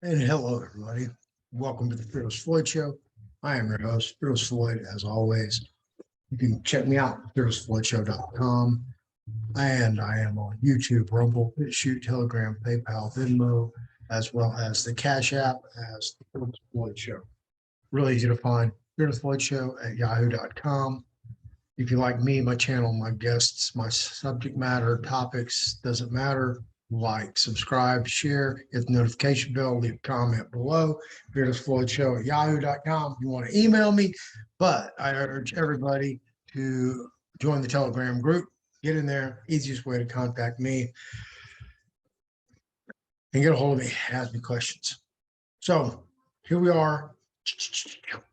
And hello, everybody. Welcome to the Fearless Floyd Show. I am your host, Fearless Floyd, as always. You can check me out at fearlessfloydshow.com. And I am on YouTube, Rumble, BitChute, Telegram, PayPal, Venmo, as well as the Cash App as the Fearless Floyd Show. Really easy to find. Fearless Floyd Show at yahoo.com. If you like me, my channel, my guests, my subject matter, topics, doesn't matter. Like, subscribe, share, hit the notification bell, leave a comment below. Fearless Floyd Show at yahoo.com. If you want to email me, but I urge everybody to join the Telegram group. Get in there. Easiest way to contact me and get a hold of me. Ask me questions. So here we are.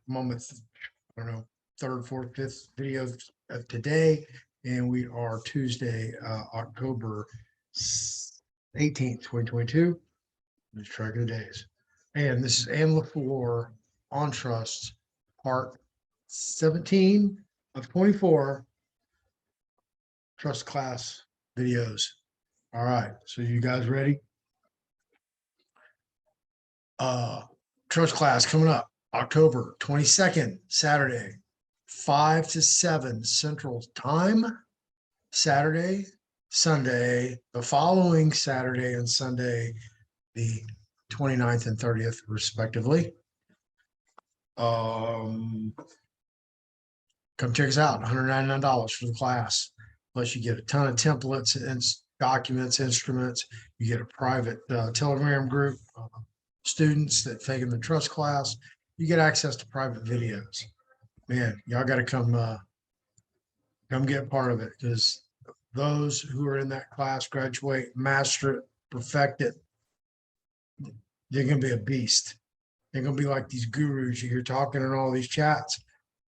Moment, I don't know, third, fourth, fifth video of today. And we are Tuesday, October 18th, 2022. Let's track of the days. And this is Ann LeFlore on Trust, part 17 of 24 Trust class videos. All right. So you guys ready? Trust class coming up October 22nd, Saturday, 5 to 7 Central Time. Saturday, Sunday, the following Saturday and Sunday, the 29th and 30th, respectively. Come check us out, $199 for the class. Plus, you get a ton of templates and documents, instruments. You get a private Telegram group, students that taken the trust class. You get access to private videos. Man, y'all got to come get part of it, because those who are in that class graduate, master it, perfect it. They're going to be a beast. They're going to be like these gurus you hear talking in all these chats.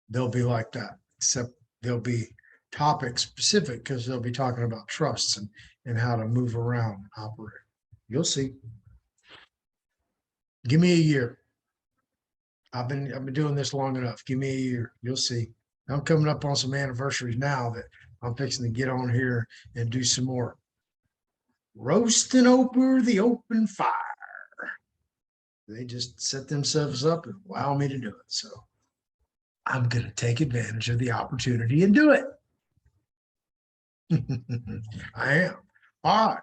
They'll be like that, except they'll be topic specific, because they'll be talking about trusts and how to move around and operate. You'll see. Give me a year. I've been doing this long enough. Give me a year. You'll see. I'm coming up on some anniversaries now that I'm fixing to get on here and do some more roasting over the open fire. They just set themselves up and allow me to do it. So I'm going to take advantage of the opportunity and do it. I am. All right.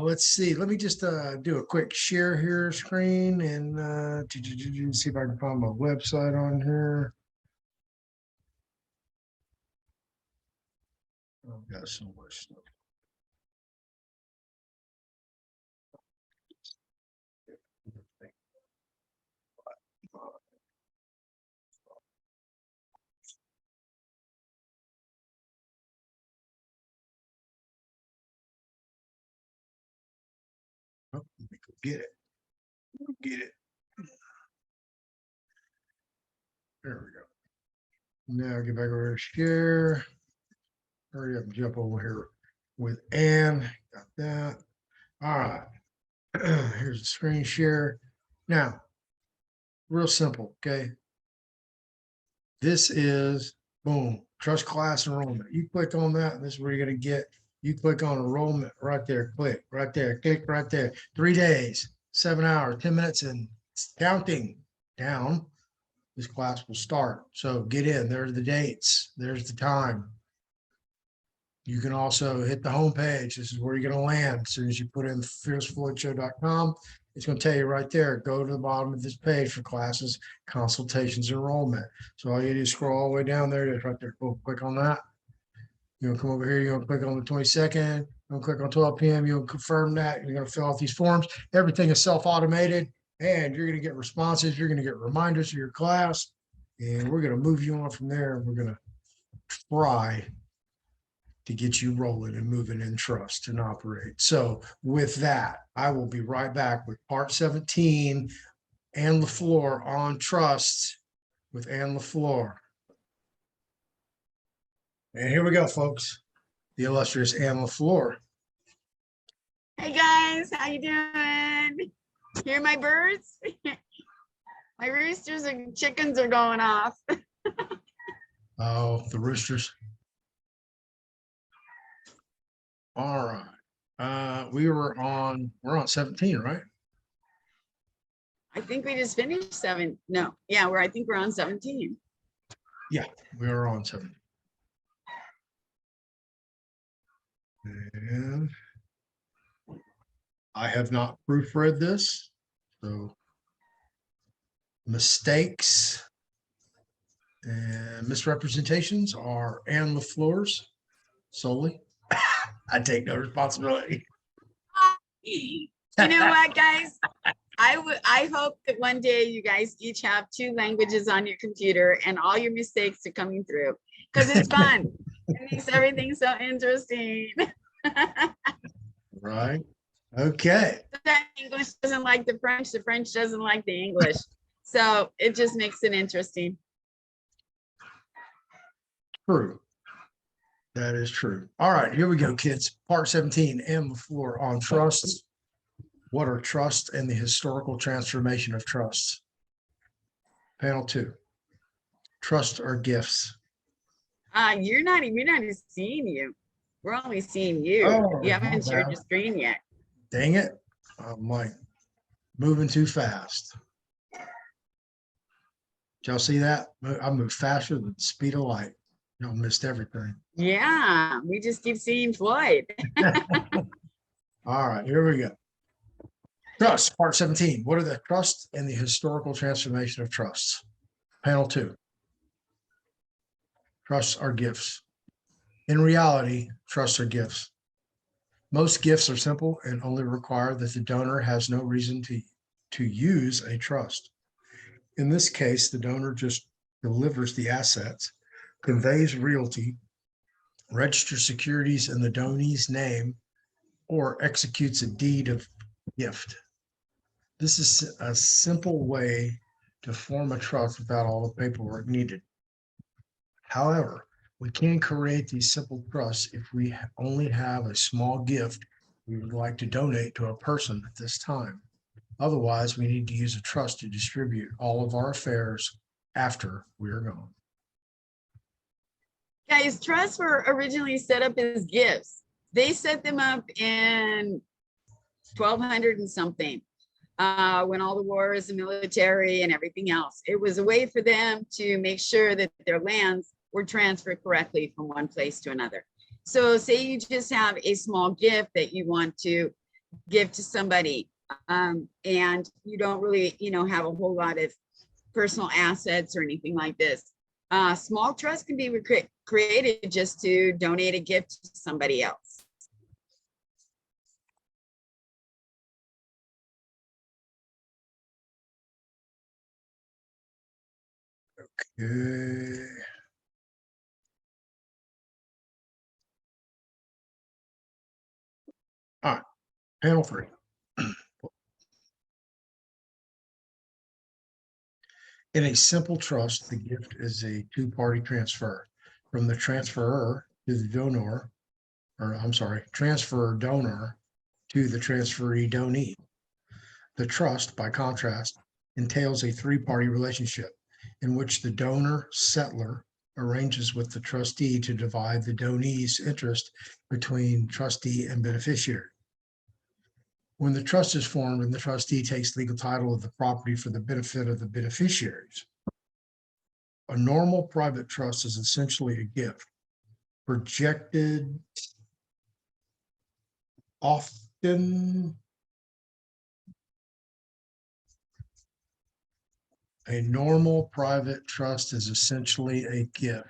Let's see. Let me just do a quick share here screen and see if I can find my website on here. I've got so much stuff. Oh, let me go get it. Get it. There we go. Now get back over to share. Hurry up and jump over here with Ann. Got that. All right. Here's the screen share. Now, real simple, okay? This is, boom, trust class enrollment. You click on that, and this is where you're going to get. You click on enrollment right there, click right there, 3 days, 7 hours, 10 minutes, and counting down. This class will start. So get in. There are the dates. There's the time. You can also hit the home page. This is where you're going to land. As soon as you put in fearlessfloydshow.com, it's going to tell you right there, go to the bottom of this page for classes, consultations, enrollment. So all you do is scroll all the way down there. It's right there. Go click on that. You're going to come over here. You're going to click on the 22nd. You're going to click on 12 p.m. You'll confirm that. You're going to fill out these forms. Everything is self-automated, and you're going to get responses. You're going to get reminders of your class, and we're going to move you on from there. We're going to try to get you rolling and moving in trust and operate. So with that, I will be right back with part 17, Ann LeFlore on trust with Ann LeFlore. And here we go, folks. The illustrious Ann LeFlore. Hey guys, how you doing? Hear my birds? My roosters and chickens are going off. Oh, the roosters. All right. We're on 17, right? I think we just finished 7. No, yeah, I think we're on 17. Yeah, we are on 17. And I have not proofread this, so mistakes and misrepresentations are Ann LeFleur's solely. I take no responsibility. You know what, guys? I hope that one day you guys each have 2 languages on your computer and all your mistakes are coming through, because it's fun. It makes everything so interesting. Right. Okay. The English doesn't like the French doesn't like the English. So it just makes it interesting. True. That is true. All right, here we go, kids. Part 17, Ann LeFlore on trusts. What are trusts and the historical transformation of trusts? Panel 2. Trusts are gifts. We're not even seeing you. We're only seeing you. Oh, You haven't my shared bad. your screen yet. Dang it. I'm like moving too fast. Did y'all see that? I moved faster than the speed of light. Y'all missed everything. Yeah, we just keep seeing Floyd. All right, here we go. Trust, part 17. What are the trusts and the historical transformation of trusts? Panel 2. Trusts are gifts. In reality, trusts are gifts. Most gifts are simple and only require that the donor has no reason to use a trust. In this case, the donor just delivers the assets, conveys realty, registers securities in the donee's name, or executes a deed of gift. This is a simple way to form a trust without all the paperwork needed. However, we can create these simple trusts if we only have a small gift we would like to donate to a person at this time. Otherwise, we need to use a trust to distribute all of our affairs after we are gone. Guys, trusts were originally set up as gifts. They set them up in 1200 and something, when all the wars and military and everything else. It was a way for them to make sure that their lands were transferred correctly from one place to another. So say you just have a small gift that you want to give to somebody, and you don't really, have a whole lot of personal assets or anything like this. Small trust can be created just to donate a gift to somebody else. Okay. All right, panel 3. In a simple trust, the gift is a two-party transfer from the transferor to the donor, transfer donor to the transferee donee. The trust, by contrast, entails a three-party relationship in which the donor settlor arranges with the trustee to divide the donee's interest between trustee and beneficiary. When the trust is formed and the trustee takes legal title of the property for the benefit of the beneficiaries, a normal private trust is essentially a gift, projected often. A normal private trust is essentially a gift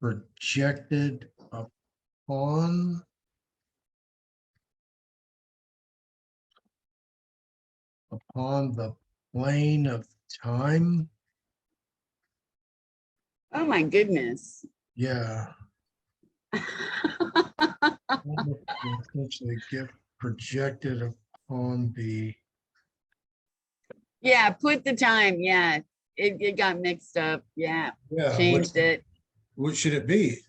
projected upon the plane of time. Oh my goodness. Yeah. Essentially a gift projected upon the. Yeah, put the time. Yeah, it got mixed up. Yeah, changed it. What should it be?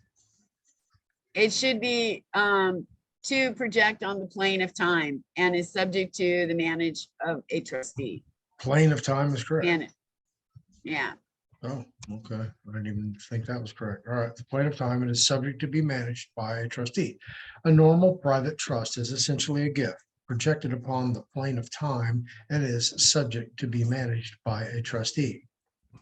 It should be to project on the plane of time and is subject to the manage of a trustee. Plane of time is correct. Yeah. Oh, okay. I didn't even think that was correct. All right. The plane of time, it is subject to be managed by a trustee. A normal private trust is essentially a gift projected upon the plane of time and is subject to be managed by a trustee.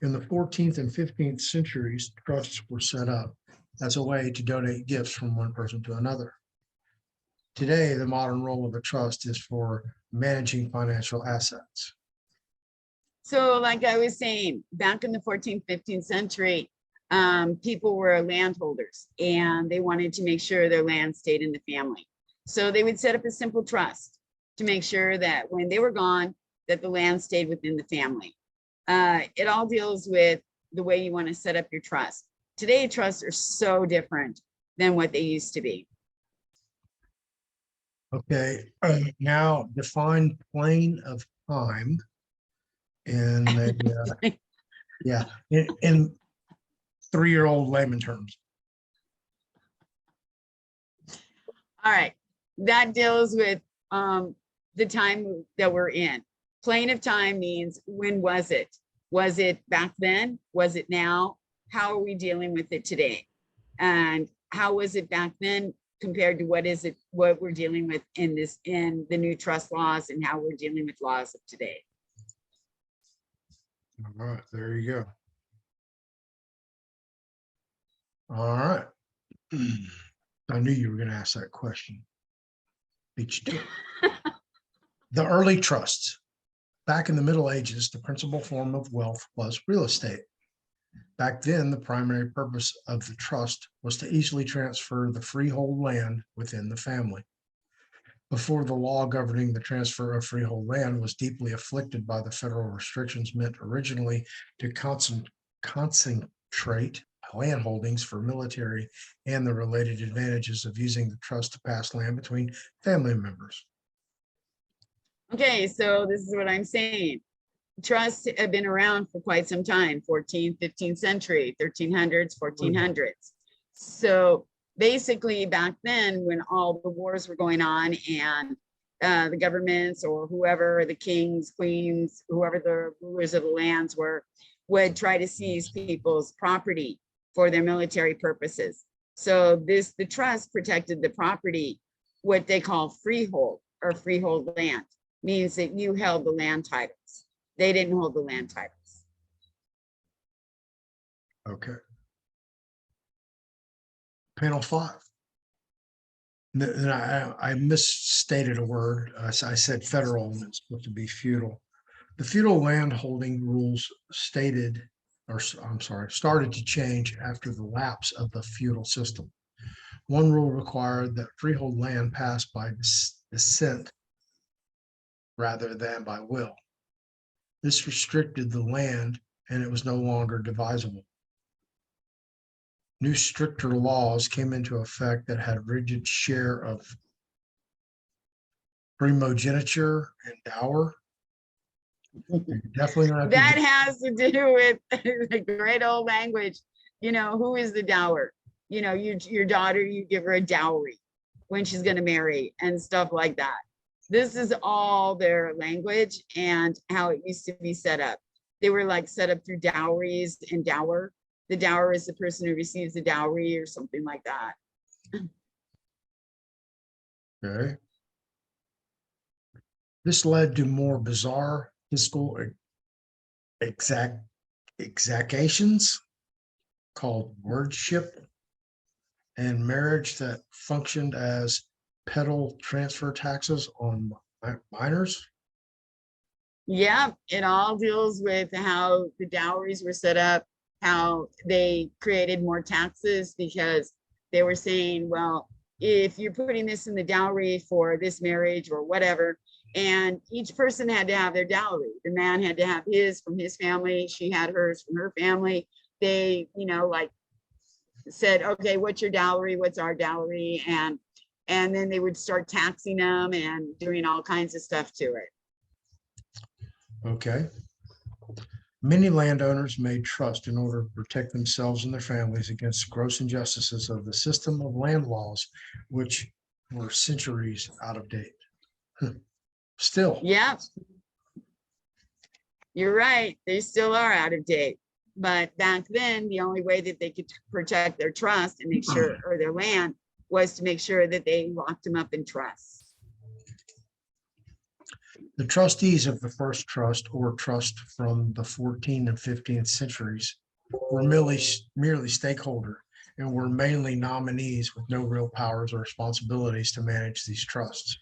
In the 14th and 15th centuries, trusts were set up as a way to donate gifts from one person to another. Today, the modern role of a trust is for managing financial assets. So like I was saying, back in the 14th, 15th century, people were landholders and they wanted to make sure their land stayed in the family. So they would set up a simple trust to make sure that when they were gone, that the land stayed within the family. It all deals with the way you want to set up your trust. Today, trusts are so different than what they used to be. Okay, now define plane of time in in 3-year-old layman terms. All right, that deals with the time that we're in. Plane of time means when was it? Was it back then? Was it now? How are we dealing with it today? And how was it back then compared to what we're dealing with in the new trust laws and how we're dealing with laws of today? All right, there you go. All right. I knew you were going to ask that question. Beat you to it. The early trusts. Back in the Middle Ages, the principal form of wealth was real estate. Back then, the primary purpose of the trust was to easily transfer the freehold land within the family. Before the law governing the transfer of freehold land was deeply afflicted by the federal restrictions meant originally to concentrate land holdings for military and the related advantages of using the trust to pass land between family members. Okay, so this is what I'm saying. Trusts have been around for quite some time, 14th, 15th century, 1300s, 1400s. So basically back then when all the wars were going on and the governments or whoever, the kings, queens, whoever the rulers of the lands were, would try to seize people's property for their military purposes. So the trust protected the property, what they call freehold or freehold land, means that you held the land titles. They didn't hold the land titles. Okay. Panel 5. And I misstated a word. I said federal, and it's supposed to be feudal. The feudal land holding rules started to change after the lapse of the feudal system. One rule required that freehold land pass by descent rather than by will. This restricted the land and it was no longer divisible. New stricter laws came into effect that had rigid share of primogeniture and dower. Definitely not. That has to do with the great old language. You know, who is the dower? You know, your daughter, you give her a dowry when she's going to marry and stuff like that. This is all their language and how it used to be set up. They were like set up through dowries and dower. The dower is the person who receives the dowry or something like that. Okay. This led to more bizarre fiscal exactions called wardship and marriage that functioned as pedal transfer taxes on minors. Yeah, it all deals with how the dowries were set up, how they created more taxes because they were saying, well, if you're putting this in the dowry for this marriage or whatever, and each person had to have their dowry. The man had to have his from his family. She had hers from her family. They, you know, like said, okay, what's your dowry? What's our dowry? And then they would start taxing them and doing all kinds of stuff to it. Okay. Many landowners made trust in order to protect themselves and their families against gross injustices of the system of land laws, which were centuries out of date. Still. Yeah, you're right. They still are out of date. But back then, the only way that they could protect their trust and make sure, or their land, was to make sure that they locked them up in trusts. The trustees of the first trust or trust from the 14th and 15th centuries were merely stakeholder and were mainly nominees with no real powers or responsibilities to manage these trusts.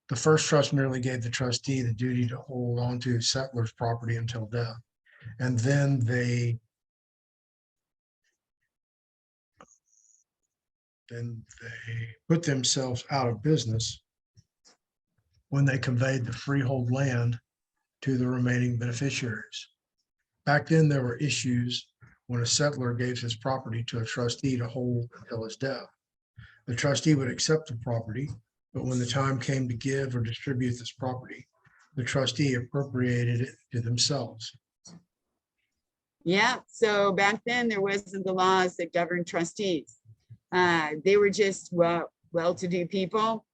The first trust merely gave the trustee the duty to hold on to settlers' property until death. And then they put themselves out of business when they conveyed the freehold land to the remaining beneficiaries. Back then, there were issues when a settler gave his property to a trustee to hold until his death. The trustee would accept the property, but when the time came to give or distribute this property, the trustee appropriated it to themselves. Yeah, so back then there wasn't the laws that govern trustees. They were just well-to-do people.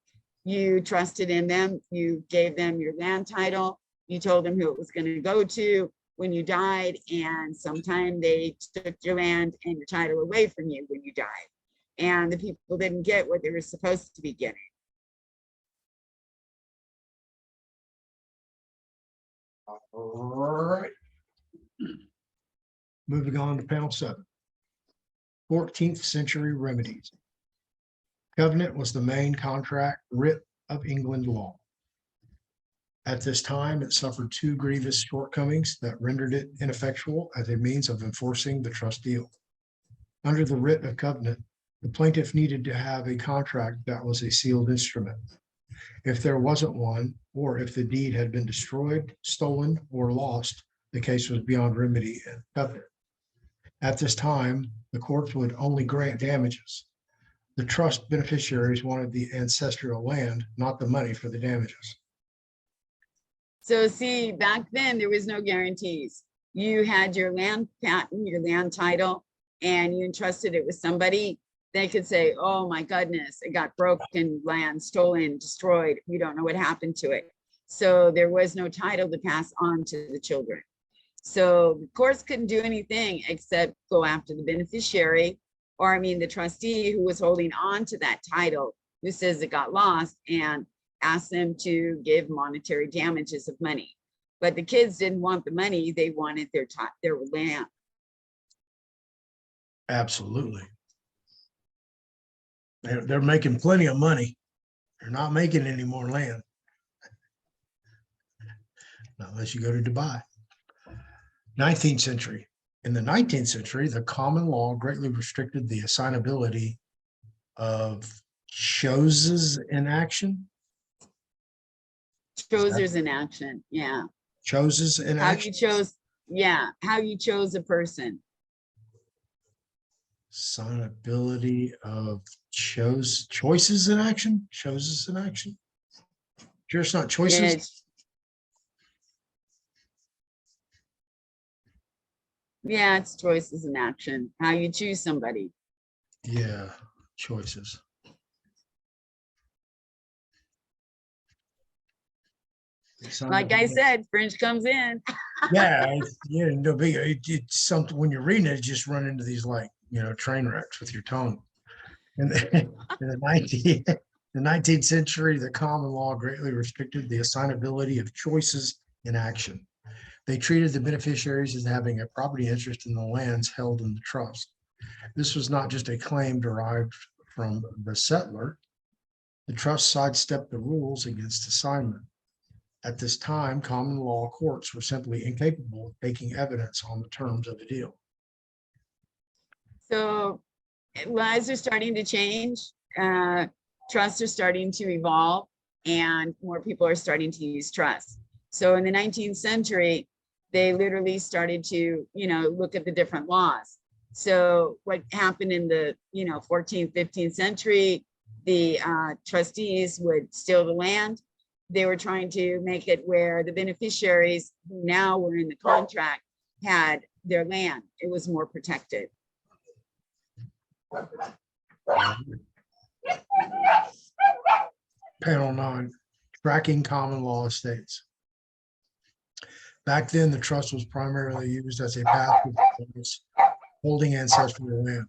You trusted in them, you gave them your land title, you told them who it was going to go to when you died, and sometime they took your land and your title away from you when you died. And the people didn't get what they were supposed to be getting. All right. Moving on to panel 7. 14th century remedies. Covenant was the main contract writ of England law. At this time, it suffered 2 grievous shortcomings that rendered it ineffectual as a means of enforcing the trust deal. Under the writ of covenant, the plaintiff needed to have a contract that was a sealed instrument. If there wasn't one, or if the deed had been destroyed, stolen, or lost, the case was beyond remedy and covenant. At this time, the courts would only grant damages. The trust beneficiaries wanted the ancestral land, not the money for the damages. So see, back then there was no guarantees. You had your land patent, your land title, and you entrusted it with somebody. They could say, oh my goodness, it got broken, land stolen, destroyed. We don't know what happened to it. So there was no title to pass on to the children. So the courts couldn't do anything except go after the beneficiary, or the trustee who was holding on to that title, who says it got lost, and ask them to give monetary damages of money. But the kids didn't want the money, they wanted their land. Absolutely. They're making plenty of money. They're not making any more land. Not unless you go to Dubai. 19th century. In the 19th century, the common law greatly restricted the assignability of choses in action. Choses in action, yeah. Choses in How action. you chose, yeah, how you chose a person. Assignability of choices in action. Choses in action. Sure, it's not choices. Yeah, it's choices in action. How you choose somebody. Yeah, choices. Like I said, French comes in. Yeah, no big. It's something when you're reading it, just run into these train wrecks with your tongue. In the 19th century, the common law greatly restricted the assignability of choices in action. They treated the beneficiaries as having a property interest in the lands held in the trust. This was not just a claim derived from the settler. The trust sidestepped the rules against assignment. At this time, common law courts were simply incapable of taking evidence on the terms of a deal. So lives are starting to change. Trusts are starting to evolve, and more people are starting to use trusts. So in the 19th century, they literally started to, look at the different laws. So what happened in the, 14th, 15th century, the trustees would steal the land. They were trying to make it where the beneficiaries who now were in the contract had their land. It was more protected. Panel 9, tracking common law estates. Back then, the trust was primarily used as a path towards holding ancestral land.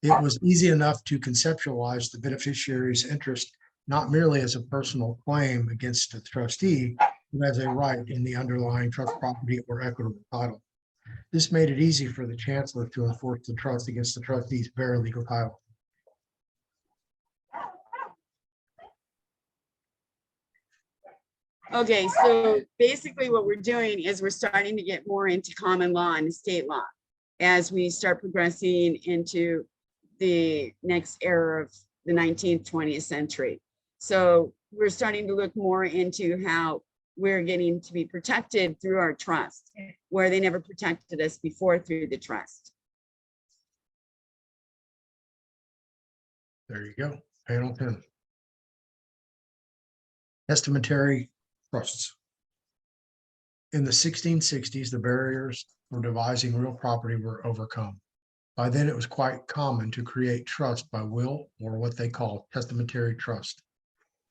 It was easy enough to conceptualize the beneficiary's interest not merely as a personal claim against the trustee, but as a right in the underlying trust property or equitable title. This made it easy for the chancellor to enforce the trust against the trustee's bare legal title. Okay, so basically what we're doing is we're starting to get more into common law and estate law as we start progressing into the next era of the 19th, 20th century. So we're starting to look more into how we're getting to be protected through our trust, where they never protected us before through the trust. There you go. Panel 10. Testamentary trusts. In the 1660s, the barriers for devising real property were overcome. By then, it was quite common to create trust by will, or what they call testamentary trust.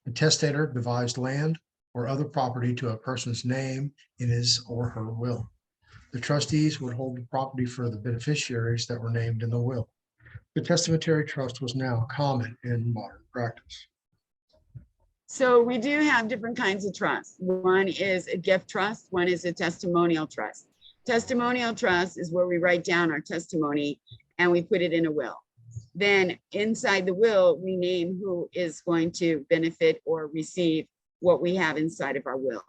The testator devised land or other property to a person's name in his or her will. The trustees would hold the property for the beneficiaries that were named in the will. The testamentary trust was now common in modern practice. So we do have different kinds of trusts. One is a gift trust, one is a testimonial trust. Testimonial trust is where we write down our testimony and we put it in a will. Then inside the will, we name who is going to benefit or receive what we have inside of our will.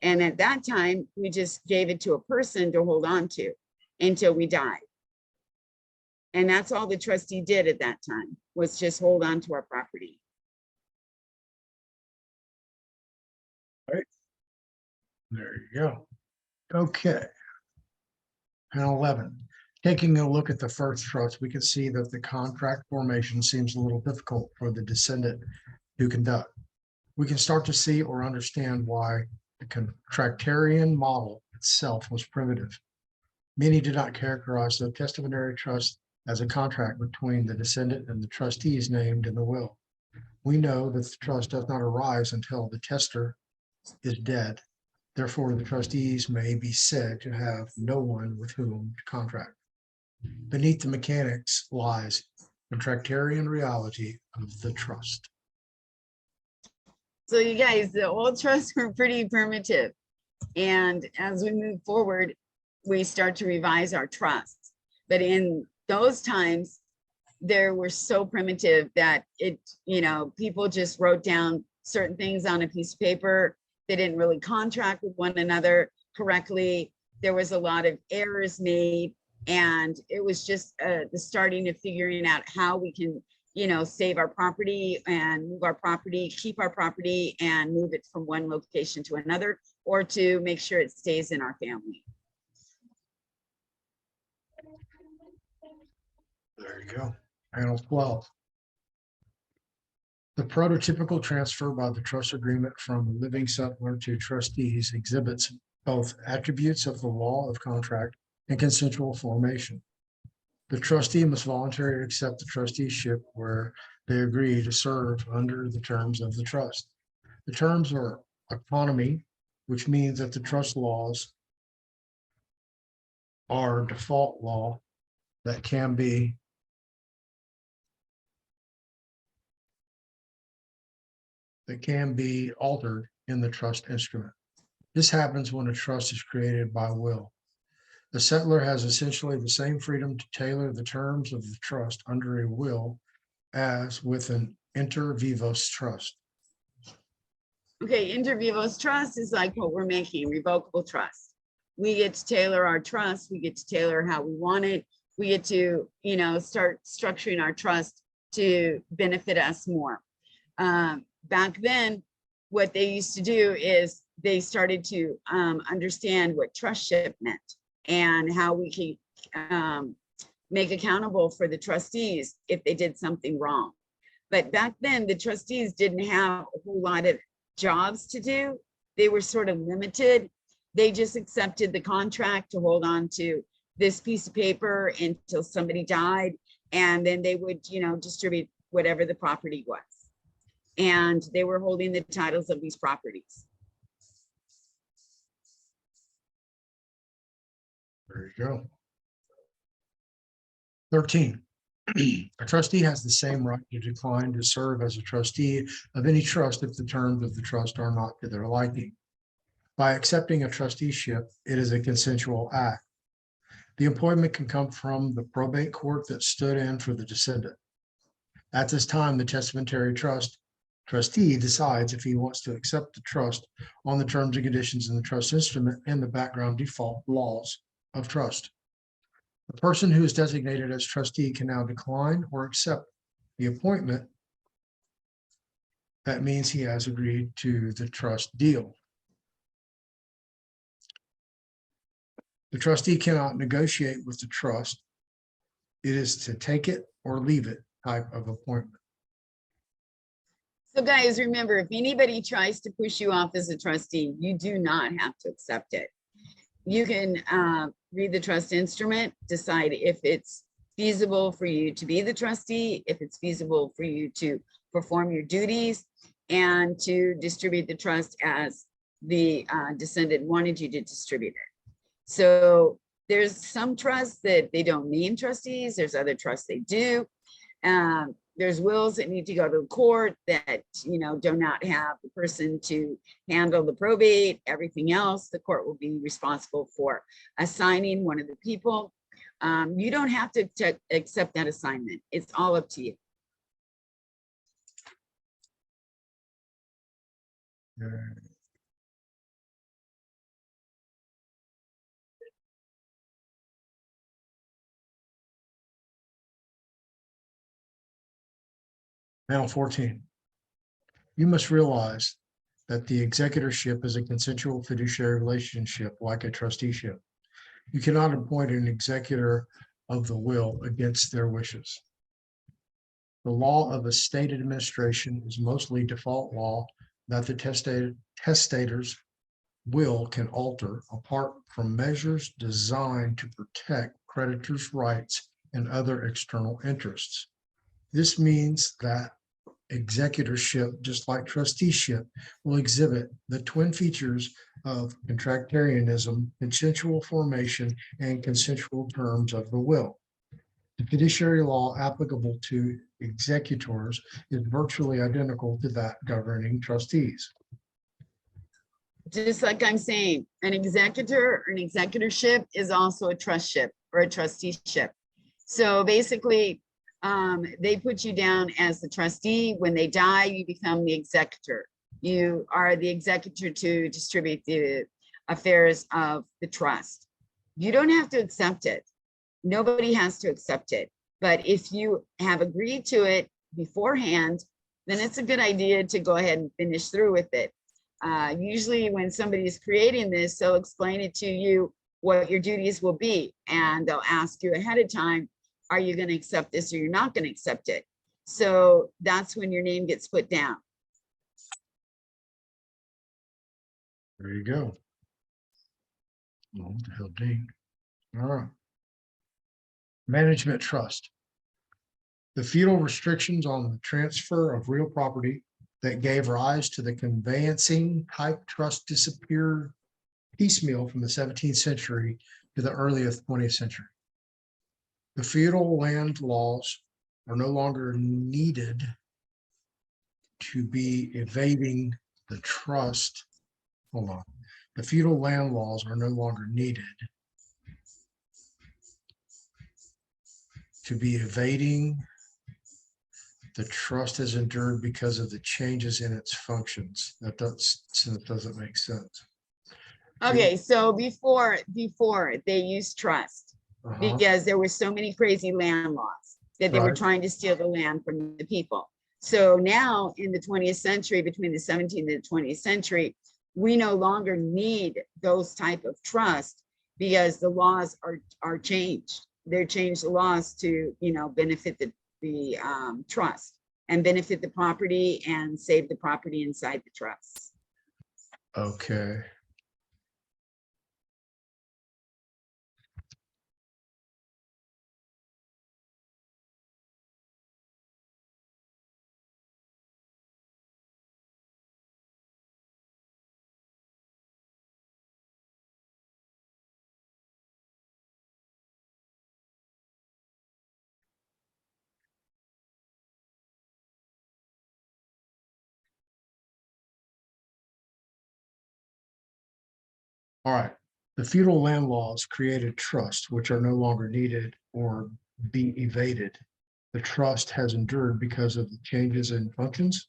And at that time, we just gave it to a person to hold on to until we died. And that's all the trustee did at that time, was just hold on to our property. There you go. Okay. Panel 11. Taking a look at the first trust, we can see that the contract formation seems a little difficult for the descendant to conduct. We can start to see or understand why the contractarian model itself was primitive. Many did not characterize the testamentary trust as a contract between the descendant and the trustees named in the will. We know that the trust does not arise until the testator is dead. Therefore, the trustees may be said to have no one with whom to contract. Beneath the mechanics lies the contractarian reality of the trust. So you guys, the old trusts were pretty primitive. And as we move forward, we start to revise our trusts. But in those times, they were so primitive that people just wrote down certain things on a piece of paper. They didn't really contract with one another correctly. There was a lot of errors made, and it was just the starting of figuring out how we can, save our property and move our property, keep our property and move it from one location to another, or to make sure it stays in our family. There you go. Panel 12. The prototypical transfer by the trust agreement from a living settler to trustees exhibits both attributes of the law of contract and consensual formation. The trustee must voluntarily accept the trusteeship where they agree to serve under the terms of the trust. The terms are autonomy, which means that the trust laws are default law that can be altered in the trust instrument. This happens when a trust is created by will. The settler has essentially the same freedom to tailor the terms of the trust under a will as with an inter vivos trust. Okay, inter vivos trust is like what we're making, revocable trust. We get to tailor our trust. We get to tailor how we want it. We get to, start structuring our trust to benefit us more. Back then, what they used to do is they started to understand what trustship meant and how we can make accountable for the trustees if they did something wrong. But back then, the trustees didn't have a whole lot of jobs to do. They were sort of limited. They just accepted the contract to hold on to this piece of paper until somebody died, and then they would, distribute whatever the property was. And they were holding the titles of these properties. There you go. 13. A trustee has the same right to decline to serve as a trustee of any trust if the terms of the trust are not to their liking. By accepting a trusteeship, it is a consensual act. The appointment can come from the probate court that stood in for the descendant. At this time, the testamentary trustee decides if he wants to accept the trust on the terms and conditions in the trust instrument and the background default laws of trust. The person who is designated as trustee can now decline or accept the appointment. That means he has agreed to the trust deal. The trustee cannot negotiate with the trust. It is to take it or leave it type of appointment. So guys, remember, if anybody tries to push you off as a trustee, you do not have to accept it. You can read the trust instrument, decide if it's feasible for you to be the trustee, if it's feasible for you to perform your duties, and to distribute the trust as the descendant wanted you to distribute it. So there's some trusts that they don't name trustees. There's other trusts they do. There's wills that need to go to the court that, do not have the person to handle the probate. Everything else, the court will be responsible for assigning one of the people. You don't have to accept that assignment. It's all up to you. Panel 14. You must realize that the executorship is a consensual fiduciary relationship like a trusteeship. You cannot appoint an executor of the will against their wishes. The law of estate administration is mostly default law that the testator's will can alter apart from measures designed to protect creditors' rights and other external interests. This means that executorship, just like trusteeship, will exhibit the twin features of contractarianism, consensual formation, and consensual terms of the will. The fiduciary law applicable to executors is virtually identical to that governing trustees. Just like I'm saying, an executor or an executorship is also a trustship or a trusteeship. So basically, they put you down as the trustee. When they die, you become the executor. You are the executor to distribute the affairs of the trust. You don't have to accept it. Nobody has to accept it. But if you have agreed to it beforehand, then it's a good idea to go ahead and finish through with it. Usually when somebody is creating this, they'll explain it to you what your duties will be. And they'll ask you ahead of time, are you going to accept this or you're not going to accept it? So that's when your name gets put down. There you go. Oh, what the hell, Dean? All right. Management trust. The feudal restrictions on the transfer of real property that gave rise to the conveyancing type trust disappeared piecemeal from the 17th century to the earliest 20th century. The feudal land laws are no longer needed to be evading the trust. Hold on. The feudal land laws are no longer needed to be evading the trust has endured because of the changes in its functions. That doesn't make sense. Okay, so before they used trust, because there were so many crazy land laws that they were trying to steal the land from the people. So now in the 20th century, between the 17th and the 20th century, we no longer need those type of trust because the laws are changed. They're changed the laws to, benefit the trust and benefit the property and save the property inside the trust. Okay. All right. The feudal land laws created trusts, which are no longer needed or be evaded. The trust has endured because of the changes in functions.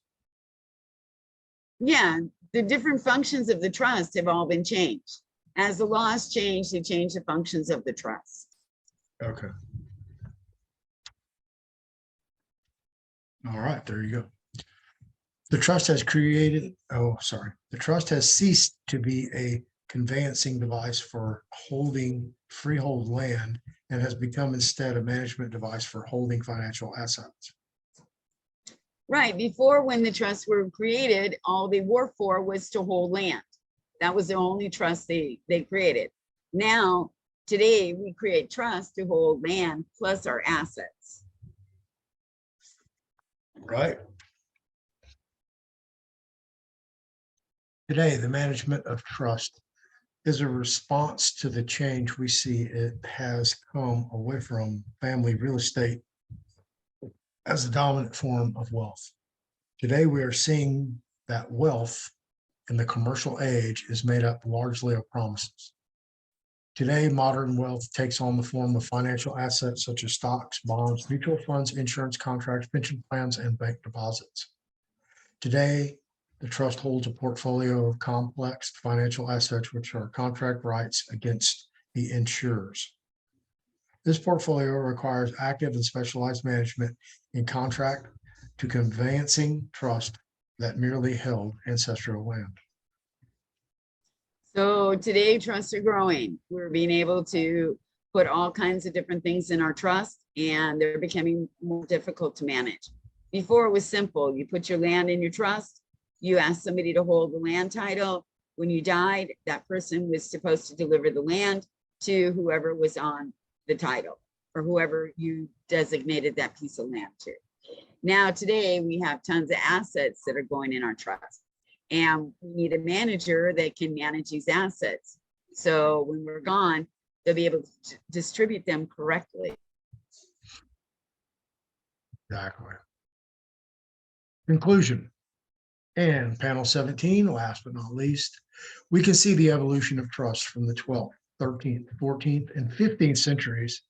Yeah, the different functions of the trust have all been changed. As the laws change, they change the functions of the trust. Okay. All right, there you go. The trust has the trust has ceased to be a conveyancing device for holding freehold land and has become instead a management device for holding financial assets. Right, before when the trusts were created, all they were for was to hold land. That was the only trust they created. Now, today, we create trusts to hold land plus our assets. Right. Today, the management of trust is a response to the change we see. It has come away from family real estate as the dominant form of wealth. Today, we are seeing that wealth in the commercial age is made up largely of promises. Today, modern wealth takes on the form of financial assets such as stocks, bonds, mutual funds, insurance contracts, pension plans, and bank deposits. Today, the trust holds a portfolio of complex financial assets, which are contract rights against the insurers. This portfolio requires active and specialized management in contract to conveyancing trust that merely held ancestral land. So today, trusts are growing. We're being able to put all kinds of different things in our trust, and they're becoming more difficult to manage. Before, it was simple. You put your land in your trust, you ask somebody to hold the land title. When you died, that person was supposed to deliver the land to whoever was on the title or whoever you designated that piece of land to. Now, today, we have tons of assets that are going in our trust, and we need a manager that can manage these assets. So when we're gone, they'll be able to distribute them correctly. Exactly. Conclusion. And panel 17, last but not least, we can see the evolution of trust from the 12th, 13th, 14th, and 15th centuries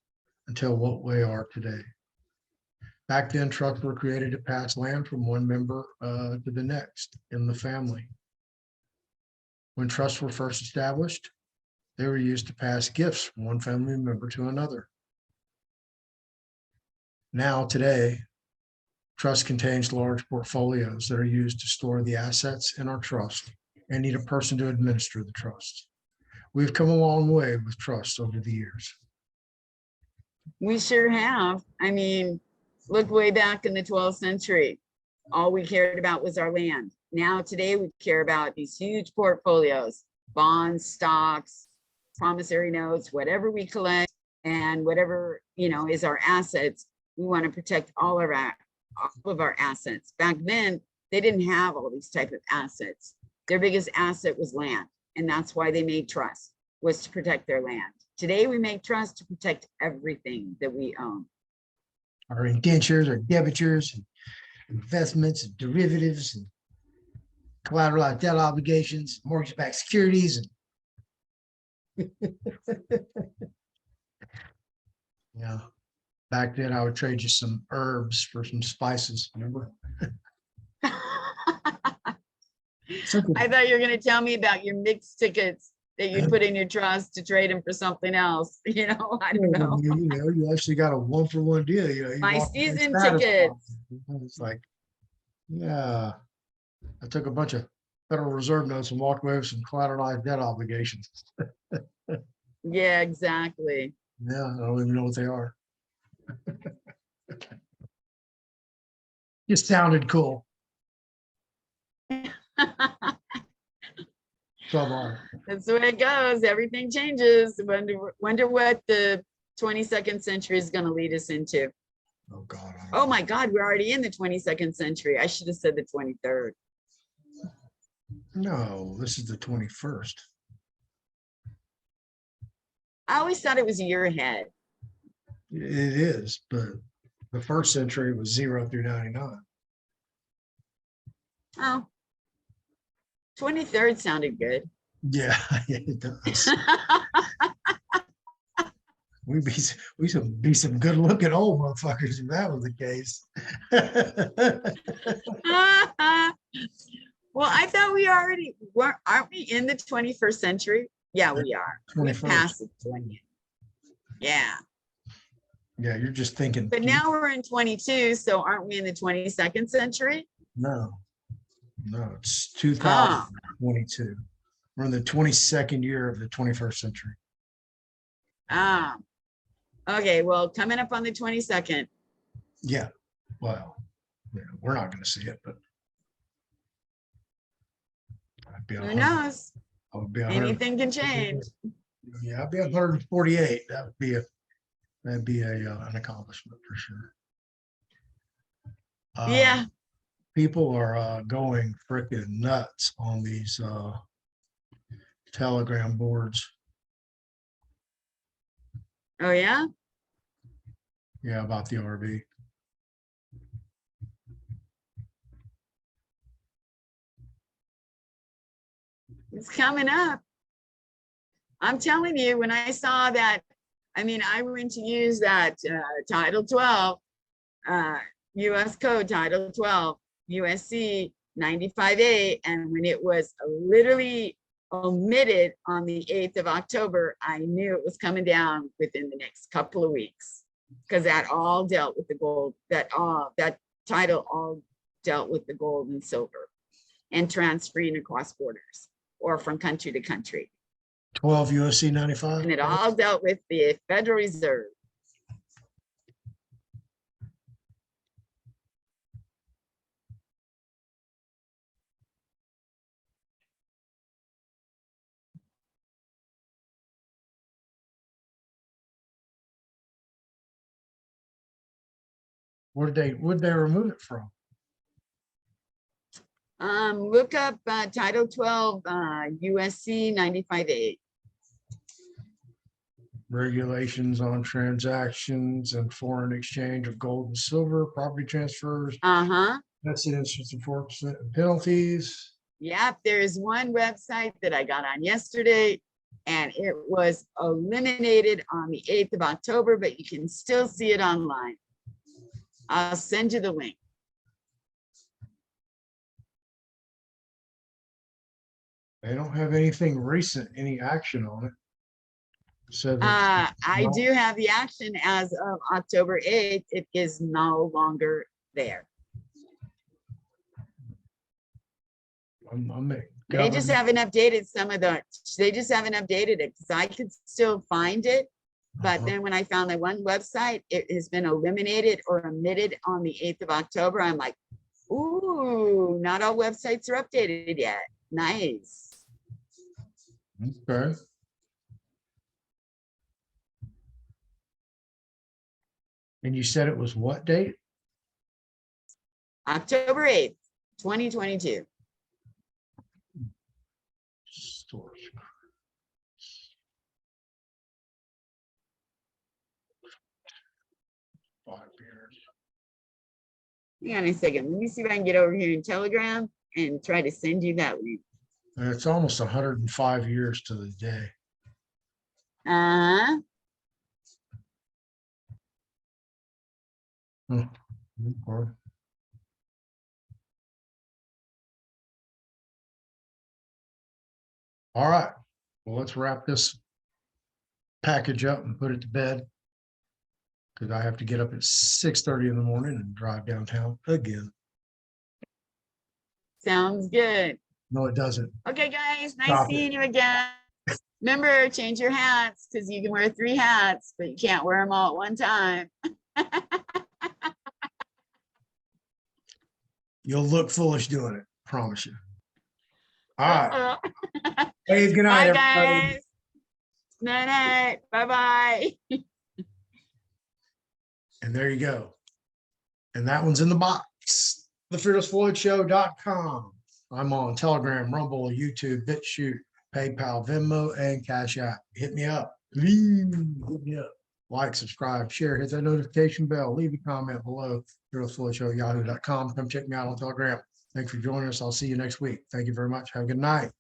until what we are today. Back then, trusts were created to pass land from one member to the next in the family. When trusts were first established, they were used to pass gifts from one family member to another. Now, today, trust contains large portfolios that are used to store the assets in our trust and need a person to administer the trust. We've come a long way with trust over the years. We sure have. I mean, look way back in the 12th century. All we cared about was our land. Now today we care about these huge portfolios, bonds, stocks, promissory notes, whatever we collect and whatever, is our assets. We want to protect all of our assets. Back then, they didn't have all these type of assets. Their biggest asset was land. And that's why they made trusts, was to protect their land. Today, we make trusts to protect everything that we own. Our indentures, our debentures, and investments, and derivatives, and collateralized debt obligations, mortgage-backed securities. And yeah, back then I would trade you some herbs for some spices, remember? I thought you were going to tell me about your mixed tickets that you put in your trust to trade them for something else. I don't know. You actually got a 1-for-1 deal. You My walk away season satisfied. tickets. It's like, yeah, I took a bunch of Federal Reserve notes and walked away with some collateralized debt obligations. Yeah, exactly. Yeah, I don't even know what they are. Just sounded cool. That's the way it goes. Everything changes. Wonder what the 22nd century is going to lead us into. Oh God. Oh my God, we're already in the 22nd century. I should have said the 23rd. No, this is the 21st. I always thought it was a year ahead. It is, but the first century was 0 through 99. Oh, 23rd sounded good. Yeah, it does. We'd be some good looking old motherfuckers if that was the case. Well, I thought we already were, aren't we in the 21st century? Yeah, we are. We 21st. passed the 20th. Yeah. Yeah, you're just thinking. But now we're in 22, so aren't we in the 22nd century? No, it's 2022. We're in the 22nd year of the 21st century. Okay, well, coming up on the 22nd. Yeah, well, yeah, we're not going to see it, but I'd be Who knows? I would be Anything can change. Yeah, I'd be 148. That'd be an accomplishment for sure. Yeah. People are going freaking nuts on these Telegram boards. Oh, yeah? Yeah, about the RV. It's coming up. I'm telling you, when I saw that, I mean, I went to use that Title 12, US Code Title 12, USC 95A, and when it was literally omitted on the 8th of October, I knew it was coming down within the next couple of weeks, because that all dealt with the gold, that title all dealt with the gold and silver and transferring across borders or from country to country. 12 USC 95. And it all dealt with the Federal Reserve. Where'd they remove it from? Look up Title 12 USC 95A. Regulations on transactions and foreign exchange of gold and silver, property transfers. That's the instance of enforcement and penalties. Yep, there is one website that I got on yesterday, and it was eliminated on the 8th of October, but you can still see it online. I'll send you the link. They don't have anything recent, any action on it. So I do have the action as of October 8th. It is no longer there. They just haven't updated they just haven't updated it, because I could still find it. But then when I found that one website, it has been eliminated or omitted on the 8th of October. I'm like, ooh, not all websites are updated yet. Nice. Okay. And you said it was what date? October 8th, 2022. Storage. Hang on a second. Let me see if I can get over here in Telegram and try to send you that link. And it's almost 105 years to the day. Okay. All right. Well, let's wrap this package up and put it to bed, because I have to get up at 6:30 in the morning and drive downtown again. Sounds good. No, it doesn't. Okay, guys. Nice Stop seeing you again. Remember, change your hats, because you can wear 3 hats, but you can't wear them all at one time. You'll look foolish doing it. Promise you. All right. Hey, good night, Bye, everybody. guys. Night, night. Bye-bye. And there you go. And that one's in the box. TheFearlessFloydShow.com. I'm on Telegram, Rumble, YouTube, BitChute, PayPal, Venmo, and Cash App. Hit me up. Hit me up. Like, subscribe, share, hit that notification bell, leave a comment below. FearlessFloydShow@yahoo.com. Come check me out on Telegram. Thanks for joining us. I'll see you next week. Thank you very much. Have a good night.